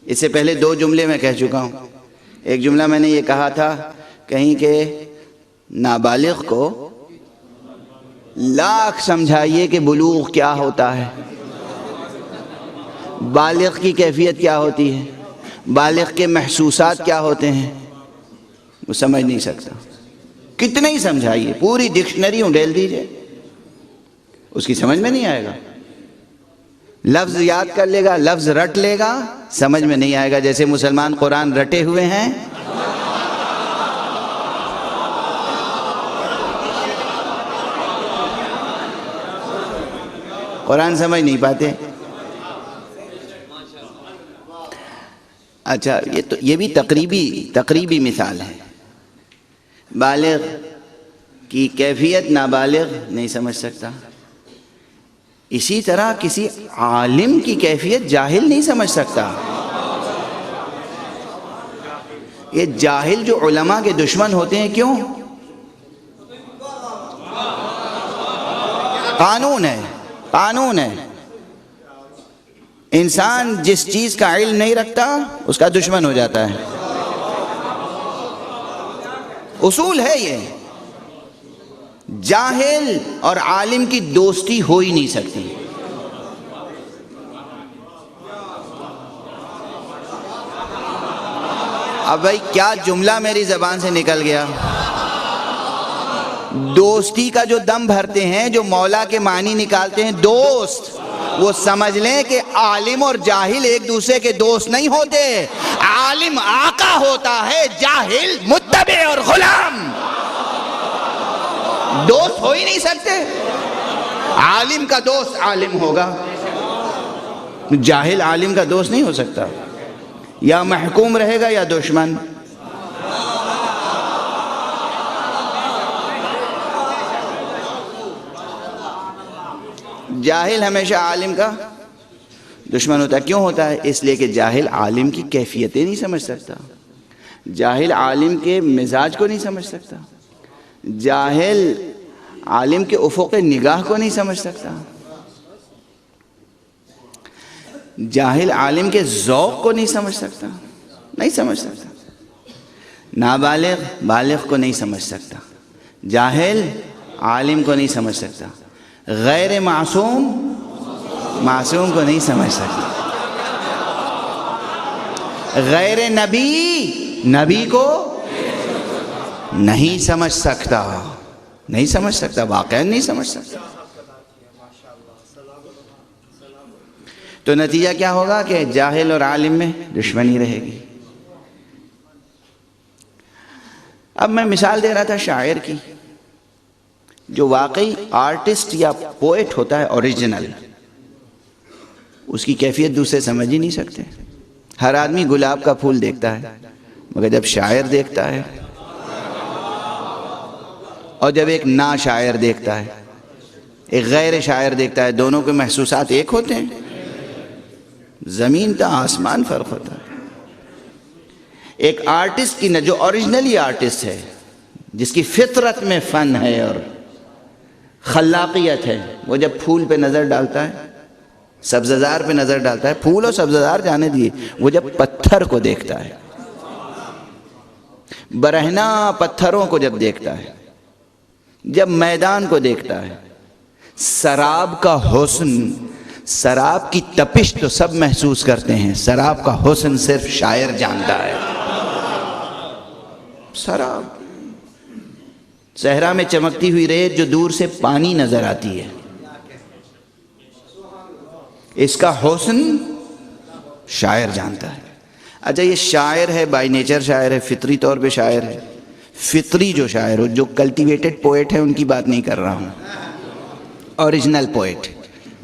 اس سے پہلے 2 جملے میں کہہ چکا ہوں. ایک جملہ میں نے یہ کہا تھا کہیں کہ نابالغ کو لاکھ سمجھائیے کہ بلوغ کیا ہوتا ہے، بالغ کی کیفیت کیا ہوتی ہے، بالغ کے محسوسات کیا ہوتے ہیں، وہ سمجھ نہیں سکتا. کتنے ہی سمجھائیے، پوری ڈکشنری اڈیل دیجئے، اس کی سمجھ میں نہیں آئے گا. لفظ یاد کر لے گا، لفظ رٹ لے گا، سمجھ میں نہیں آئے گا. جیسے مسلمان قرآن رٹے ہوئے ہیں، قرآن سمجھ نہیں پاتے. اچھا یہ بھی تقریبی مثال ہے. بالغ کی کیفیت نابالغ نہیں سمجھ سکتا. اسی طرح کسی عالم کی کیفیت جاہل نہیں سمجھ سکتا. یہ جاہل جو علماء کے دشمن ہوتے ہیں، کیوں؟ قانون ہے. انسان جس چیز کا علم نہیں رکھتا اس کا دشمن ہو جاتا ہے. اصول ہے یہ. جاہل اور عالم کی دوستی ہو ہی نہیں سکتی. اب بھائی کیا جملہ میری زبان سے نکل گیا. دوستی کا جو دم بھرتے ہیں، جو مولا کے معنی نکالتے ہیں دوست، وہ سمجھ لیں کہ عالم اور جاہل ایک دوسرے کے دوست نہیں ہوتے. عالم آقا ہوتا ہے، جاہل متبع اور غلام. دوست ہو ہی نہیں سکتے. عالم کا دوست عالم ہوگا، جاہل عالم کا دوست نہیں ہو سکتا. یا محکوم رہے گا یا دشمن. جاہل ہمیشہ عالم کا دشمن ہوتا ہے. کیوں ہوتا ہے؟ اس لیے کہ جاہل عالم کی کیفیتیں نہیں سمجھ سکتا، جاہل عالم کے مزاج کو نہیں سمجھ سکتا، جاہل عالم کے افق نگاہ کو نہیں سمجھ سکتا، جاہل عالم کے ذوق کو نہیں سمجھ سکتا. نابالغ بالغ کو نہیں سمجھ سکتا، جاہل عالم کو نہیں سمجھ سکتا، غیر معصوم معصوم کو نہیں سمجھ سکتا، غیر نبی کو نہیں سمجھ سکتا، واقعا نہیں سمجھ سکتا. تو نتیجہ کیا ہوگا کہ جاہل اور عالم میں دشمنی رہے گی. اب میں مثال دے رہا تھا شاعر کی. جو واقعی آرٹسٹ یا پوئٹ ہوتا ہے اوریجنل، اس کی کیفیت دوسرے سمجھ ہی نہیں سکتے. ہر آدمی گلاب کا پھول دیکھتا ہے، مگر جب شاعر دیکھتا ہے اور جب ایک نا شاعر دیکھتا ہے، ایک غیر شاعر دیکھتا ہے، دونوں کے محسوسات ایک ہوتے ہیں؟ زمین تا آسمان فرق ہوتا ہے. ایک آرٹسٹ کی جو اوریجنلی آرٹسٹ ہے، جس کی فطرت میں فن ہے اور خلاقیت ہے، وہ جب پھول پہ نظر ڈالتا ہے، سبززار پہ نظر ڈالتا ہے، پھول اور سبززار جانے دیے، وہ جب پتھر کو دیکھتا ہے، برہنہ پتھروں کو جب دیکھتا ہے، جب میدان کو دیکھتا ہے، سراب کا حسن، سراب کی تپش تو سب محسوس کرتے ہیں، سراب کا حسن صرف شاعر جانتا ہے. سراب، صحرا میں چمکتی ہوئی ریت جو دور سے پانی نظر آتی ہے، اس کا حسن شاعر جانتا ہے. اچھا یہ شاعر ہے، بائی نیچر شاعر ہے، فطری طور پہ شاعر ہے. فطری جو شاعر ہو، جو کلٹیویٹڈ پوئٹ ہے، ان کی بات نہیں کر رہا ہوں. Original poet,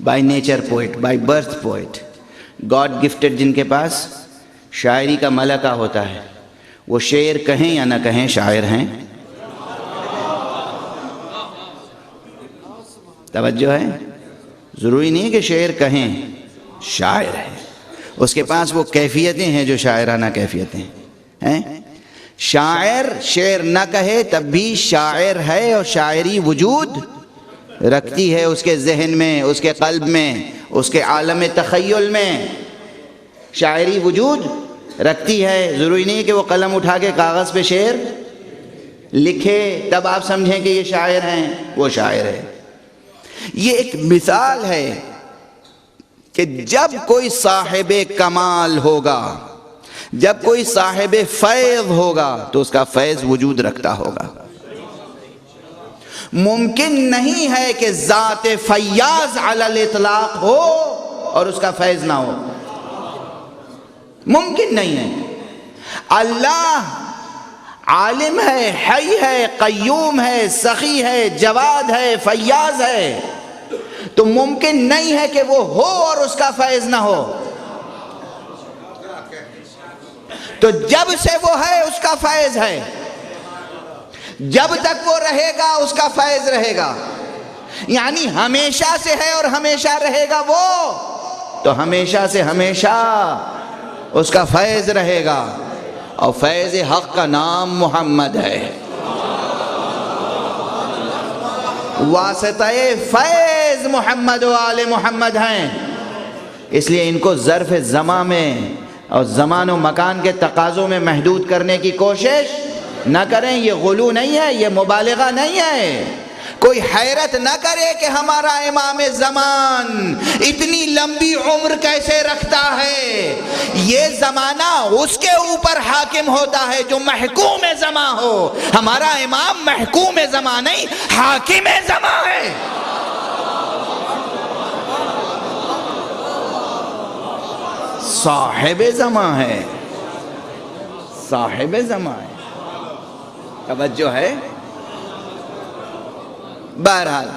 by nature poet, by birth poet, God gifted, جن کے پاس شاعری کا ملکہ ہوتا ہے، وہ شعر کہیں یا نہ کہیں شاعر ہیں. توجہ ہے؟ ضروری نہیں کہ شعر کہیں، شاعر ہے. اس کے پاس وہ کیفیتیں ہیں جو شاعرانہ کیفیتیں ہیں. شاعر شعر نہ کہے تب بھی شاعر ہے، اور شاعری وجود رکھتی ہے اس کے ذہن میں، اس کے قلب میں، اس کے عالم تخیل میں. شاعری وجود رکھتی ہے، ضروری نہیں ہے کہ وہ قلم اٹھا کے کاغذ پہ شعر لکھے تب آپ سمجھیں کہ یہ شاعر ہیں، وہ شاعر ہے۔ یہ ایک مثال ہے کہ جب کوئی صاحب کمال ہوگا، جب کوئی صاحب فیض ہوگا تو اس کا فیض وجود رکھتا ہوگا۔ ممکن نہیں ہے کہ ذات فیاض علی الاطلاق ہو اور اس کا فیض نہ ہو، ممکن نہیں ہے۔ اللہ عالم ہے، حی ہے، قیوم ہے، سخی ہے، جواد ہے، فیاض ہے، تو ممکن نہیں ہے کہ وہ ہو اور اس کا فیض نہ ہو۔ تو جب سے وہ ہے اس کا فیض ہے، جب تک وہ رہے گا اس کا فیض رہے گا، یعنی ہمیشہ سے ہے اور ہمیشہ رہے گا وہ، تو ہمیشہ سے ہمیشہ اس کا فیض رہے گا، اور فیض حق کا نام محمد ہے۔ واسطہ فیض محمد و آل محمد ہیں، اس لیے ان کو ظرف زمان میں اور زمان و مکان کے تقاضوں میں محدود کرنے کی کوشش نہ کریں۔ یہ غلو نہیں ہے، یہ مبالغہ نہیں ہے۔ کوئی حیرت نہ کرے کہ ہمارا امام زمان اتنی لمبی عمر کیسے رکھتا ہے، یہ زمانہ اس کے اوپر حاکم ہوتا ہے جو محکوم زمان ہو۔ ہمارا امام محکوم زمان نہیں، حاکم زمان ہے۔ صاحب زمان ہے، صاحب زمان ہے۔ توجہ ہے؟ بہرحال